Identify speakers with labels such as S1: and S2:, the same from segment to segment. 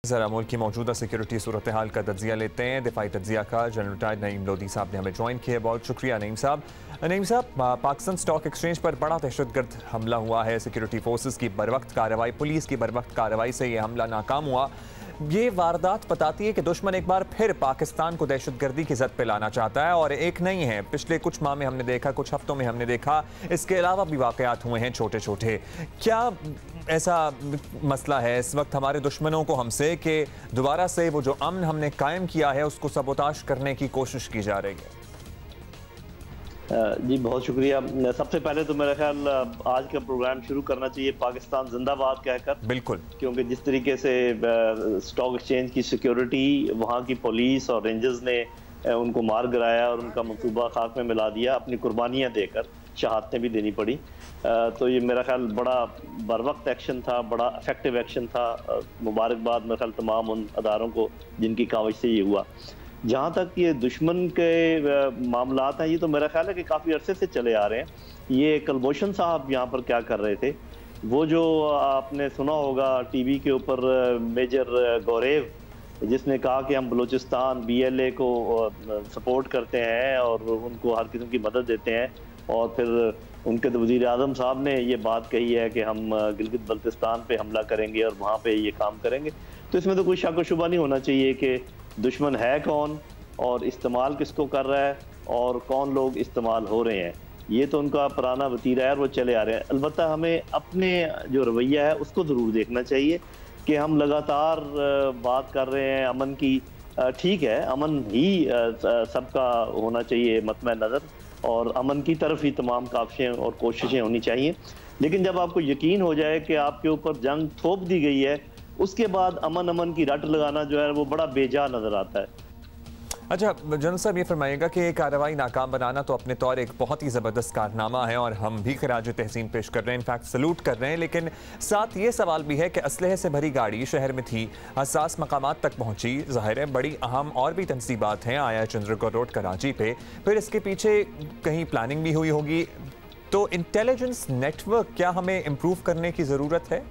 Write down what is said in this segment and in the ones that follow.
S1: ज़रा मुल्क की मौजूदा सिक्योरिटी सूरत हाल का तज्जिया लेते हैं। दिफाई तज्जिया का जनरल रिटायर्ड नईम लोधी साहब ने हमें ज्वाइन किया। बहुत शुक्रिया नईम साहब। नईम साहब, पाकिस्तान स्टॉक एक्सचेंज पर बड़ा दहशतगर्द हमला हुआ है। सिक्योरिटी फोर्सेस की बरवक्त कार्रवाई, पुलिस की बरवक्त कार्रवाई से यह हमला नाकाम हुआ। ये वारदात बताती है कि दुश्मन एक बार फिर पाकिस्तान को दहशतगर्दी की जद पे लाना चाहता है, और एक नहीं है, पिछले कुछ माह में हमने देखा, कुछ हफ्तों में हमने देखा, इसके अलावा भी वाकयात हुए हैं छोटे छोटे। क्या ऐसा मसला है इस वक्त हमारे दुश्मनों को हमसे कि दोबारा से वो जो अमन हमने कायम किया है उसको सबोताश करने की कोशिश की जा रही है?
S2: जी बहुत शुक्रिया। सबसे पहले तो मेरा ख्याल आज का प्रोग्राम शुरू करना चाहिए पाकिस्तान जिंदाबाद कहकर।
S1: बिल्कुल,
S2: क्योंकि जिस तरीके से स्टॉक एक्सचेंज की सिक्योरिटी, वहाँ की पुलिस और रेंजर्स ने उनको मार गिराया और उनका मंसूबा खाक में मिला दिया, अपनी कुर्बानियाँ देकर, शहादतें भी देनी पड़ी। तो ये मेरा ख्याल बड़ा बरवक्त एक्शन था, बड़ा इफेक्टिव एक्शन था। मुबारकबाद मेरा ख्याल तमाम उन अदारों को जिनकी काविश से ये हुआ। जहाँ तक ये दुश्मन के मामलात हैं, ये तो मेरा ख्याल है कि काफ़ी अरसे से चले आ रहे हैं। ये कुलभूषण साहब यहाँ पर क्या कर रहे थे, वो जो आपने सुना होगा टीवी के ऊपर मेजर गौरेव, जिसने कहा कि हम बलूचिस्तान BLA को सपोर्ट करते हैं और उनको हर किस्म की मदद देते हैं, और फिर उनके तो वज़ीर आज़म साहब ने ये बात कही है कि हम गिलगित बल्तिस्तान पे हमला करेंगे और वहाँ पे ये काम करेंगे। तो इसमें तो कोई शक व शुबा नहीं होना चाहिए कि दुश्मन है कौन और इस्तेमाल किसको कर रहा है और कौन लोग इस्तेमाल हो रहे हैं। ये तो उनका पुराना वतीरा है और वो चले आ रहे हैं। अलबत्ता हमें अपने जो रवैया है उसको ज़रूर देखना चाहिए कि हम लगातार बात कर रहे हैं अमन की। ठीक है, अमन ही सबका होना चाहिए मतमैन नज़र, और अमन की तरफ ही तमाम काविशें और कोशिशें होनी चाहिए। लेकिन जब आपको यकीन हो जाए कि आपके ऊपर जंग थोप दी गई है, उसके बाद अमन अमन की रट लगाना जो है वो बड़ा बेजा नजर आता है।
S1: अच्छा जनरल साहब, ये फरमाइएगा कि कार्रवाई नाकाम बनाना तो अपने तौर एक बहुत ही ज़बरदस्त कारनामा है और हम भी खराज तहसीन पेश कर रहे हैं, इनफैक्ट सलूट कर रहे हैं। लेकिन साथ ये सवाल भी है कि असलहे से भरी गाड़ी शहर में थी, हसास मकामात तक पहुंची, ज़ाहिर है बड़ी अहम और भी तनसीबात हैं, आया चंद्रगढ़ रोड कराची पे, फिर इसके पीछे कहीं प्लानिंग भी हुई होगी। तो इंटेलिजेंस नेटवर्क क्या हमें इम्प्रूव करने की ज़रूरत है?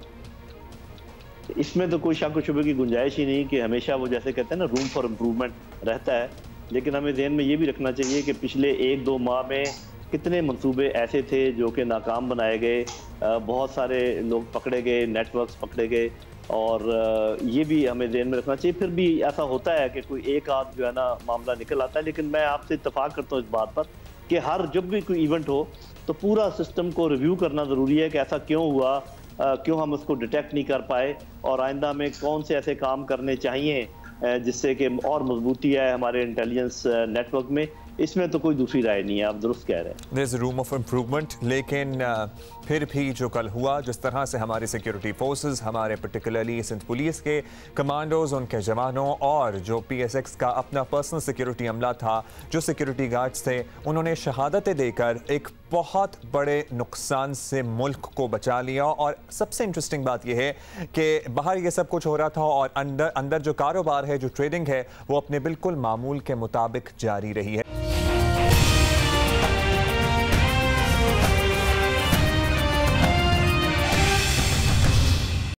S2: इसमें तो कोई शक शुबे की गुंजाइश ही नहीं कि हमेशा वो जैसे कहते हैं ना, रूम फॉर इम्प्रूवमेंट रहता है। लेकिन हमें ज़हन में ये भी रखना चाहिए कि पिछले 1-2 माह में कितने मंसूबे ऐसे थे जो कि नाकाम बनाए गए, बहुत सारे लोग पकड़े गए, नेटवर्क्स पकड़े गए, और ये भी हमें ज़हन में रखना चाहिए। फिर भी ऐसा होता है कि कोई एक आध जो है ना मामला निकल आता है, लेकिन मैं आपसे इत्तफाक करता हूँ इस बात पर कि जब भी कोई इवेंट हो तो पूरा सिस्टम को रिव्यू करना ज़रूरी है कि ऐसा क्यों हुआ, क्यों हम उसको डिटेक्ट नहीं कर पाए, और आइंदा में कौन से ऐसे काम करने चाहिए जिससे कि और मजबूती आए हमारे इंटेलिजेंस नेटवर्क में। इसमें तो कोई दूसरी राय नहीं है, आप दुरुस्त कह रहे हैं।
S1: There is room of improvement. लेकिन फिर भी जो कल हुआ, जिस तरह से हमारी सिक्योरिटी फोर्सेस, हमारे पर्टिकुलरली सिंध पुलिस के कमांडोज, उनके जवानों, और जो PSX का अपना पर्सनल सिक्योरिटी अमला था, जो सिक्योरिटी गार्ड्स थे, उन्होंने शहादतें देकर एक बहुत बड़े नुकसान से मुल्क को बचा लिया। और सबसे इंटरेस्टिंग बात यह है कि बाहर ये सब कुछ हो रहा था और अंदर जो कारोबार है, जो ट्रेडिंग है, वो अपने बिल्कुल मामूल के मुताबिक जारी रही है।